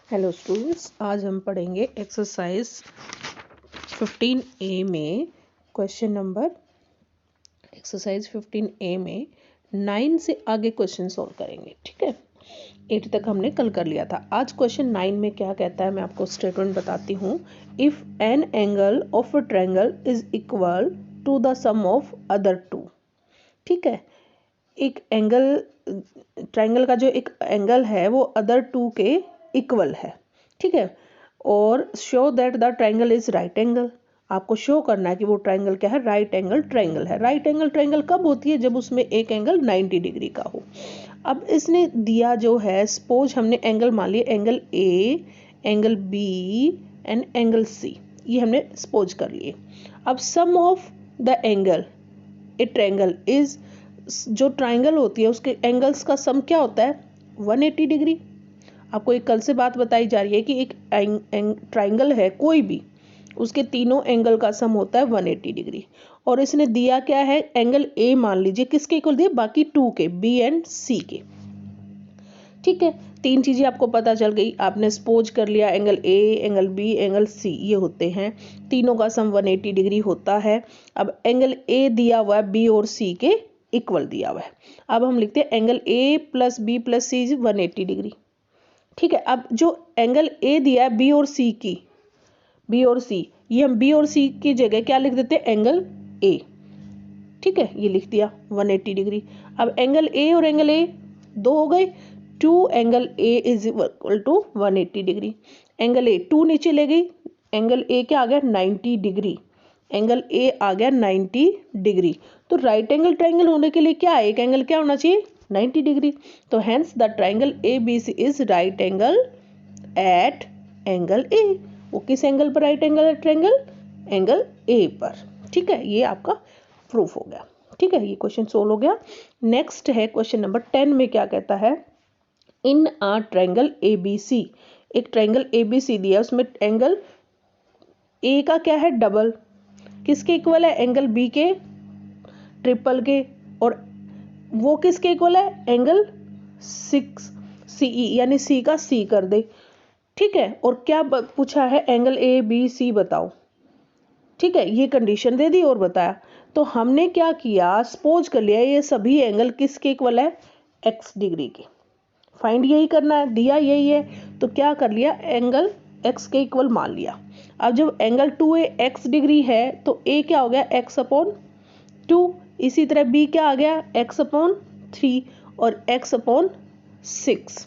Hello students, आज हम पढ़ेंगे एक्सरसाइज 15A में क्वेश्चन नंबर एक्सरसाइज 15A में 9 से आगे क्वेश्चन सॉल्व करेंगे। ठीक है, 8 तक हमने कल कर लिया था। आज क्वेश्चन 9 में क्या कहता है मैं आपको स्टेटमेंट बताती हूँ। If an angle of a triangle is equal to the sum of other two. ठीक है, एक एंगल ट्रायंगल का जो एक एंगल है वो अदर टू के इक्वल है। ठीक है, और show that the triangle is right angle. आपको शो करना है कि वो ट्रायंगल क्या है, राइट एंगल ट्रायंगल है। राइट एंगल ट्रायंगल कब होती है, जब उसमें एक एंगल 90 डिग्री का हो। अब इसने दिया जो है, सपोज हमने एंगल मान लिया angle A, angle B and angle C, ये हमने सपोज कर लिए। अब sum of the angle a triangle is, जो ट्रायंगल होती है उसके एंगल्स का सम क्या होता है, 180 डिग्री। आपको एक कल से बात बताई जा रही है कि एक ट्रायंगल है कोई भी, उसके तीनों एंगल का सम होता है 180 डिग्री। और इसने दिया क्या है, एंगल ए मान लीजिए किसके इक्वल दिया, बाकी टू के, बी एंड सी के। ठीक है, तीन चीजें आपको पता चल गई। आपने सपोज कर लिया angle A, angle B, angle C, ये होते हैं, तीनों का सम 180 डिग्री होता है। अब एंगल ए दिया हुआ है बी और सी के इक्वल दिया हुआ है। अब हम लिखते हैं angle A plus B plus C is 180 degree. ठीक है, अब जो एंगल ए दिया है बी और सी की, बी और सी, ये हम बी और सी की जगह क्या लिख देते हैं, एंगल ए। ठीक है, ये लिख दिया 180 डिग्री। अब एंगल ए और एंगल ए दो हो गए, two angle A is equal to 180 degree. Angle A two नीचे ले गई, एंगल ए क्या आ गया, 90 डिग्री। एंगल ए आ गया 90 डिग्री। तो राइट एंगल ट्रायंगल होने के लिए क्या है, एक एंगल क्या होना चाहिए, 90 डिग्री। तो hence the triangle A B C is right angle at angle A. वो किस एंगल पर राइट एंगल है ट्रायंगल, एंगल ए पर। ठीक है, ये आपका प्रूफ हो गया। ठीक है, ये क्वेश्चन सोल्व हो गया। नेक्स्ट है क्वेश्चन नंबर 10 में क्या कहता है, इन अ ट्रायंगल ए बी सी। एक ट्रायंगल ए बी सी दिया, उसमें एंगल ए का क्या है, डबल, किसके इक्वल है, एंगल बी के ट्रिपल के, और वो किसके इक्वल है, एंगल 6 सीई, यानी सी का सी कर दे। ठीक है, और क्या पूछा है, एंगल ए बी सी बताओ। ठीक है, ये कंडीशन दे दी और बताया। तो हमने क्या किया, सपोज कर लिया ये सभी एंगल किसके इक्वल है, एक्स डिग्री के। फाइंड यही करना है, दिया यही है, तो क्या कर लिया, एंगल एक्स के इक्वल मान लिया। अब जब एंगल 2A एक्स डिग्री है तो ए क्या हो गया, एक्स अपॉन 2। इसी तरह बी क्या आ गया, एक्स अपॉन 3 और एक्स अपॉन 6।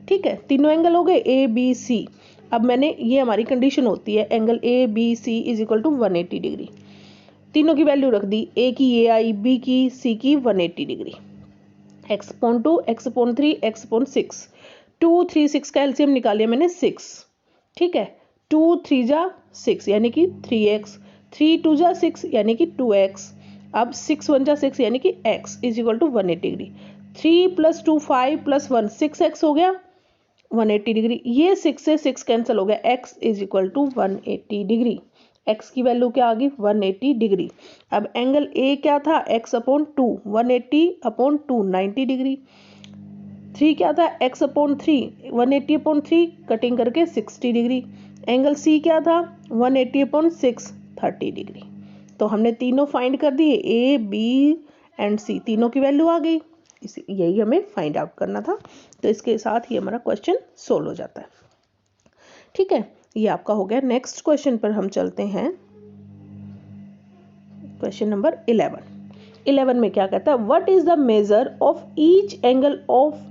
ठीक है, तीनों एंगल हो गए ए बी सी। अब मैंने, ये हमारी कंडीशन होती है, angle A B C is equal to 180 degree. तीनों की वैल्यू रख दी, ए की ए आई, बी की सी की 180 degree. X upon 2, x upon 3, x upon 6, 2 3 6 का एलसीएम निकाल लिया मैंने 6। ठीक है, 2 3 जा 6 यानी कि 3x, 3 2 जा 6 यानी कि 2x। अब 6 1 जा 6 यानी कि x is equal to 180 degree. 3 + 2 5 + 1 6x हो गया 180 डिग्री। ये 6 से 6 कैंसिल हो गया, x is equal to 180 degree. x की वैल्यू क्या आ गई, 180 डिग्री। अब एंगल a क्या था, x अपॉन 2, 180 अपॉन 2 90 डिग्री। 3 क्या था, x अपॉन 3, 180 अपॉन 3 कटिंग करके 60 डिग्री। एंगल c क्या था, 180 अपॉन 6 30 डिग्री। तो हमने तीनों फाइंड कर दिए, a b एंड c, तीनों की वैल्यू आ गई। यही हमें फाइंड आउट करना था। तो इसके साथ ही हमारा क्वेश्चन सोल्व हो जाता है। ठीक है, ये आपका हो गया। नेक्स्ट क्वेश्चन पर हम चलते हैं, क्वेश्चन नंबर 11 में क्या कहता है, what is the measure of each angle of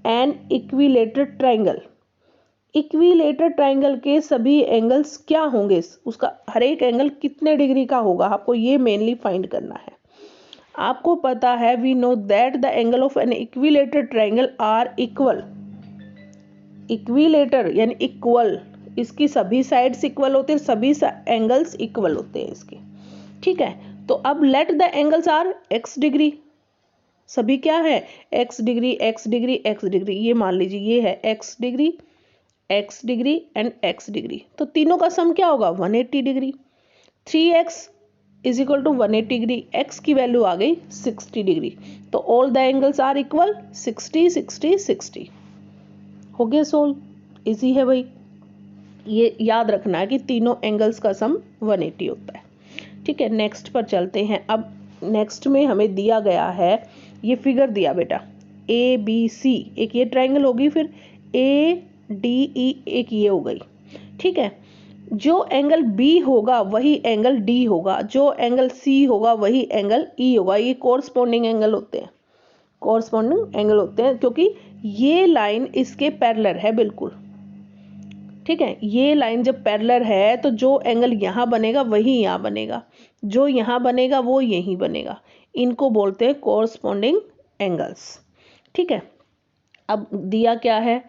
an equilateral triangle. Equilateral triangle के सभी एंगल्स क्या होंगे, उसका हर एक एंगल कितने डिग्री का होगा, आपको ये मेनली फाइंड करना है। आपको पता है, we know that the angle of an equilateral triangle are equal. Equilateral यानी इक्वल, इसकी सभी साइड्स इक्वल होते हैं, सभी एंगल्स इक्वल होते हैं इसके। ठीक है, तो अब let the angles are X degree. सभी क्या है, X degree X degree X degree. ये मान लीजिए ये है X degree and X degree. तो तीनों का सम क्या होगा, 180 degree. 3x is equal to 180 degree, x की वैल्यू आ गई 60 डिग्री। तो all the angles are equal, 60 60 60 हो गया सोल्व। इजी है भाई, ये याद रखना है कि तीनों एंगल्स का सम 180 होता है। ठीक है, नेक्स्ट पर चलते हैं। अब नेक्स्ट में हमें दिया गया है, ये फिगर दिया बेटा, ए बी सी, एक ये ट्रायंगल होगी, फिर ए डी ई एक ये हो गई। ठीक है, जो एंगल बी होगा वही एंगल डी होगा, जो एंगल सी होगा वही एंगल ई होगा। ये कोरस्पॉन्डिंग एंगल होते हैं, कोरस्पॉन्डिंग एंगल होते हैं, क्योंकि ये लाइन इसके पैरेलल है बिल्कुल। ठीक है, ये लाइन जब पैरेलल है तो जो एंगल यहाँ बनेगा वही यहाँ बनेगा, जो यहाँ बनेगा वो यहीं बनेगा। इनको बोलते हैं कोरस्पॉन्डिंग एंगल्स। ठीक है, अब दिया क्या है,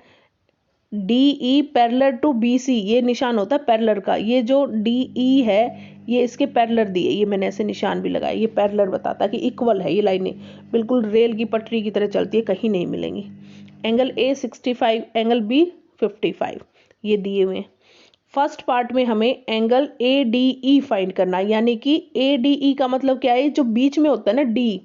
D E parallel to B C, ये निशान होता है पैरेलल का। ये जो डी ई है ये इसके पैरेलल दिए, ये मैंने ऐसे निशान भी लगाया, ये पैरेलल बताता है कि इक्वल है। ये लाइनें बिल्कुल रेल की पटरी की तरह चलती है, कहीं नहीं मिलेंगी। एंगल ए 65, एंगल बी 55, ये दिए हुए हैं। फर्स्ट पार्ट में हमें angle A D E find करना है, यानी कि ए डी ई का मतलब क्या है, जो बीच में होता है ना डी,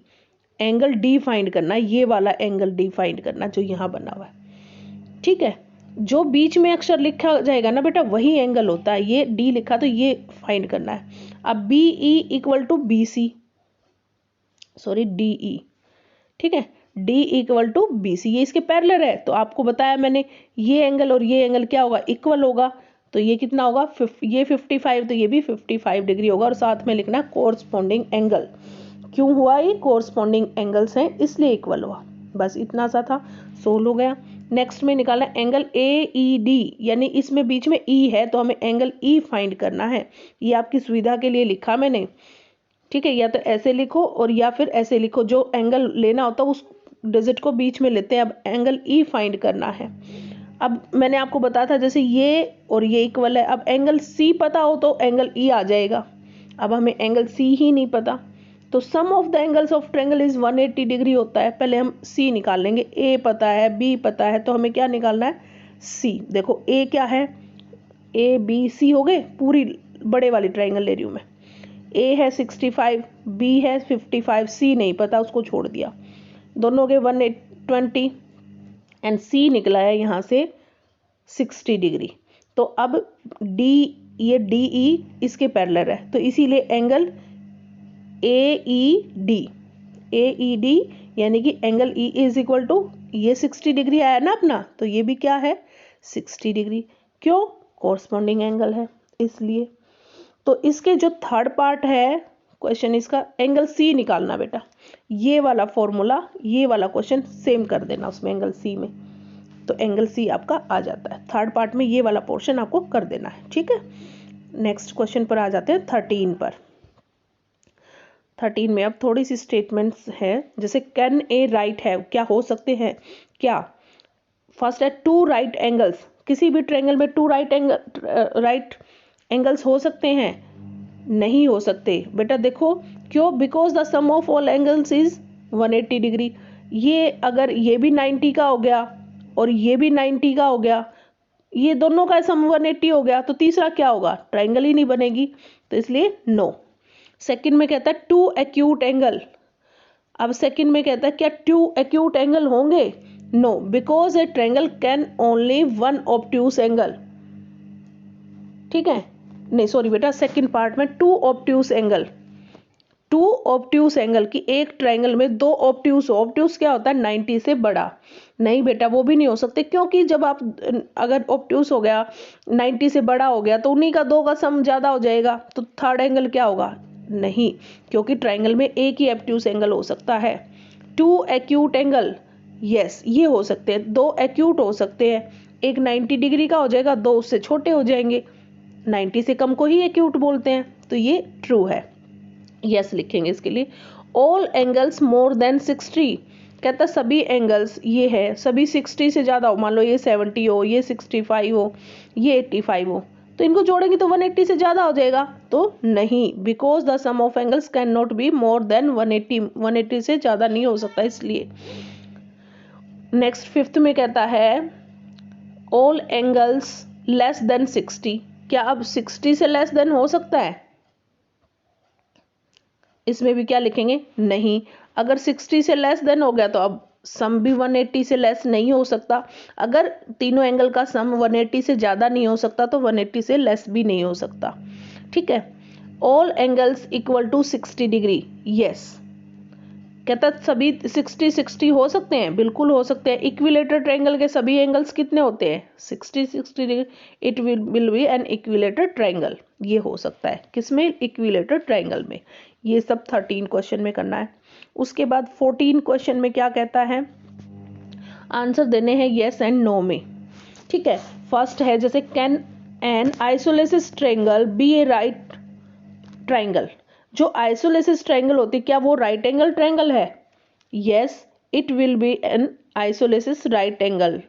एंगल डी फाइंड करना है, ये वाला एंगल डी फाइंड करना जो यहाँ बना हुआ है। ठीक है, जो बीच में अक्षर लिखा जाएगा ना बेटा वही एंगल होता है। ये डी लिखा तो ये फाइंड करना है। अब B E equal to B C, sorry D E. ठीक है, D equal to B C, ये इसके पैरेलल है, तो आपको बताया मैंने ये एंगल और ये एंगल क्या होगा, इक्वल होगा। तो ये कितना होगा, ये 55 तो ये भी 55 डिग्री होगा। और साथ में लिखना कोरस्पॉन्डिंग एंगल। क्यों हुआ, ये कोरस्पॉन्डिंग एंगल्स हैं इसलिए इक्वल हुआ। बस इतना सा था, सोल्व हो गया। नेक्स्ट में निकालना एंगल ए ई डी, यानी इसमें बीच में ई है तो हमें एंगल ई फाइंड करना है। ये आपकी सुविधा के लिए लिखा मैंने। ठीक है, या तो ऐसे लिखो और या फिर ऐसे लिखो, जो एंगल लेना होता है उस डिजिट को बीच में लेते हैं। अब एंगल ई फाइंड करना है। अब मैंने आपको बताया था जैसे ये और ये इक्वल है, अब एंगल सी पता हो तो एंगल ई आ जाएगा। अब हमें एंगल सी ही नहीं पता, तो sum of the angles of triangle is 180 degree होता है। पहले हम सी निकाल लेंगे, ए पता है, बी पता है, तो हमें क्या निकालना है, सी। देखो ए क्या है, ए बी सी हो गए, पूरी बड़े वाली ट्रायंगल ले रही हूँ मैं। ए है 65, बी है 55, सी नहीं पता, उसको छोड़ दिया। दोनों के 120 एंड सी निकला है यहाँ से 60 डिग्री। तो अब डी, ये डी ई इसके पैरेलल है, तो इसीलिए एंगल ए ई डी यानी कि angle E is equal to, ये 60 डिग्री आया ना अपना, तो ये भी क्या है 60 डिग्री। क्यों, कोरस्पॉन्डिंग एंगल है इसलिए। तो इसके जो थर्ड पार्ट है क्वेश्चन, इसका एंगल सी निकालना बेटा। ये वाला फॉर्मूला, ये वाला क्वेश्चन सेम कर देना उसमें एंगल सी में, तो एंगल सी आपका आ जाता है। थर्ड पार्ट में ये वाला पोर्शन आपको कर देना है। ठीक है, नेक्स्ट क्वेश्चन पर आ जाते हैं 13 पर। 13 में अब थोड़ी सी स्टेटमेंट्स है, जैसे कैन ए राइट है, क्या हो सकते हैं क्या। फर्स्ट है टू राइट एंगल्स, किसी भी ट्रायंगल में टू राइट एंगल्स हो सकते हैं, नहीं हो सकते बेटा। देखो क्यों, because the sum of all angles is 180 degree. ये अगर ये भी 90 का हो गया और ये भी 90 का हो गया, ये दोनों का सम 180 हो गया, तो तीसरा क्या होगा, ट्रायंगल ही नहीं बनेगी, तो इसलिए नो। सेकंड में कहता है टू एक्यूट एंगल। अब सेकंड में कहता है क्या टू एक्यूट एंगल होंगे, no, because a triangle can only one obtuse angle. ठीक है, नहीं सॉरी बेटा, सेकंड पार्ट में two obtuse angle, two obtuse angle की एक ट्रायंगल में दो ऑब्ट्यूस हो। ऑब्ट्यूस क्या होता है, 90 से बड़ा। नहीं बेटा, वो भी नहीं हो सकते, क्योंकि जब आप अगर ऑब्ट्यूस हो गया 90 से बड़ा हो गया तो उन्हीं का दो का सम ज्यादा हो जाएगा, तो थर्ड एंगल क्या होगा, नहीं, क्योंकि ट्रायंगल में एक ही ऑब्ट्यूस एंगल हो सकता है। टू एक्यूट एंगल, यस ये हो सकते हैं, दो एक्यूट हो सकते हैं, एक 90 डिग्री का हो जाएगा, दो उससे छोटे हो जाएंगे, 90 से कम को ही एक्यूट बोलते हैं, तो ये ट्रू है, यस लिखेंगे इसके लिए। ऑल एंगल्स मोर देन 60, कहता सभी एंगल्स, ये है सभी 60 से ज़्यादा हो, मान लो ये 70 हो, ये 65 हो, ये 85 हो, तो इनको जोड़ेंगे तो 180 से ज़्यादा हो जाएगा, तो नहीं, because the sum of angles can not be more than 180 से ज़्यादा नहीं हो सकता इसलिए। नेक्स्ट फिफ्थ में कहता है ऑल एंगल्स लेस देन 60, क्या अब 60 से लेस देन हो सकता है, इसमें भी क्या लिखेंगे, नहीं। अगर 60 से लेस देन हो गया तो अब सम भी 180 से लेस नहीं हो सकता। अगर तीनों एंगल का सम 180 से ज़्यादा नहीं हो सकता तो 180 से लेस भी नहीं हो सकता। ठीक है। All angles equal to 60 degree, yes. कहता सभी 60 हो सकते हैं, बिल्कुल हो सकते हैं। इक्विलेटर ट्रायंगल के सभी एंगल्स कितने होते हैं? 60 degree. It will be N equilateral triangle. ये हो सकता है किसमें? इक्विलेटर ट्रायंगल में। ये सब 13 क्वेश्चन में करना है। उसके बाद 14 क्वेश्चन में क्या कहता है? आंसर देने हैं येस एंड नो में। ठीक है। फर्स्ट है जैसे can an isosceles triangle be a right triangle. जो आइसोलेसिस ट्रायंगल होती है क्या वो राइट एंगल ट्रायंगल है? Yes, it will be an isosceles right angle,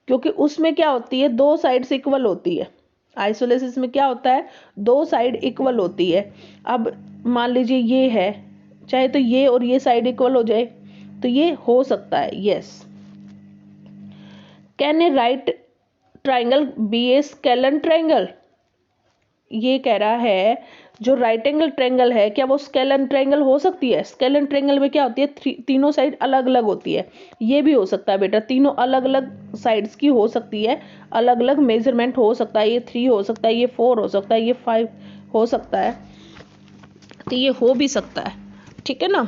क्योंकि उसमें क्या होती है? दो साइड्स इक्वल होती है। आइसोलेसिस में क्या होता है? दो साइड इक्वल होती है। अब मान लीजिए ये है, चाहे तो ये और ये साइड इक्वल हो जाए तो ये हो सकता है। Yes. Can a right triangle be a scalene triangle? ये कह रहा है जो राइट एंगल ट्रायंगल है क्या वो स्केलन ट्रायंगल हो सकती है? स्केलन ट्रायंगल में क्या होती है? तीनों साइड अलग अलग होती है। ये भी हो सकता है बेटा, तीनों अलग अलग साइड्स की हो सकती है, अलग अलग मेजरमेंट हो सकता है। ये 3 हो सकता है, ये 4 हो सकता है, ये 5 हो सकता है, तो ये हो भी सकता है। ठीक है ना?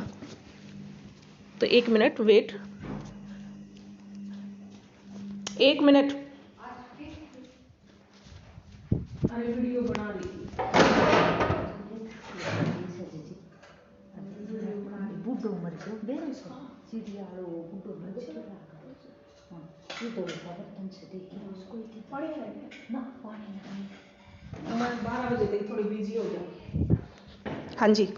तो 1 मिनट वेट, 1 मिनट। अरे वीडियो बना ली थी। बूढ़ो मर गयो बेरो सो सीढ़ी वालो बूढ़ो मर गयो हां ये तो बर्तन से देखी उसको ही पढ़े हैं ना पानी नहीं। मैं 12 बजे तक थोड़ी बिजी हो जाऊंगी। हाँ जी।